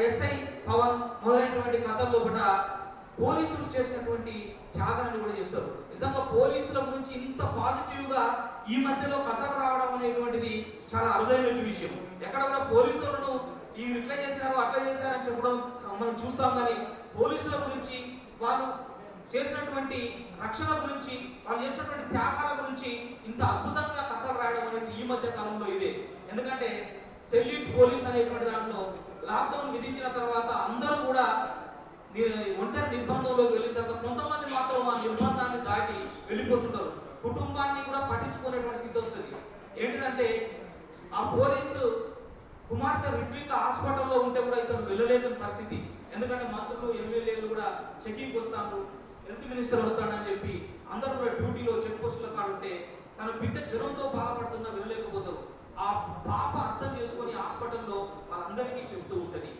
SI Pawan మొదలైనటువంటి కథల్లో కూడా పోలీసులు చేసినటువంటి త్యాగాన్ని కూడా చేస్తారు. నిజంగా పోలీసుల గురించి ఇంత పాజిటివ్ గా ఈ మధ్యలో కథలు రావడం అనేటువంటిది చాలా అరుదైన విషయం. ఎక్కడ కూడా పోలీసులను ఈ ఇట్లా చేశారు అట్లా చేశారని చెప్పడం మనం చూస్తాం, కానీ పోలీసుల గురించి వాళ్ళు చేసినటువంటి రక్షణ గురించి వాళ్ళు చేసినటువంటి త్యాగాల గురించి ఇంత అద్భుతంగా కథలు రాయడం అనేది ఈ మధ్య కాలంలో ఇదే. ఎందుకంటే సెల్యూట్ పోలీస్ అనేటువంటి దాంట్లో లాక్డౌన్ విధించిన తర్వాత అందరూ కూడా ఒంటరి నిర్బంధంలోకి వెళ్ళిన తర్వాత కొంతమంది మాత్రం ఆ నిర్బంధాన్ని దాటి వెళ్ళిపోతుంటారు. కుటుంబాన్ని కూడా పట్టించుకునేటువంటి స్థితి వస్తుంది. ఏంటిదంటే ఆ పోలీసు కుమార్తె రిత్విక హాస్పిటల్లో ఉంటే కూడా ఇతను వెళ్ళలేని పరిస్థితి. ఎందుకంటే మంత్రులు ఎమ్మెల్యేలు కూడా చెకింగ్ వస్తాడు, హెల్త్ మినిస్టర్ వస్తాడని చెప్పి అందరూ కూడా డ్యూటీలో చెక్ పోస్టుల కాడ ఉంటే తన బిడ్డ జ్వరంతో బాధపడుతున్నా వెళ్ళలేకపోతారు. ఆ పాప అర్థం చేసుకొని హాస్పిటల్లో వాళ్ళందరికీ చెప్తూ ఉంటుంది.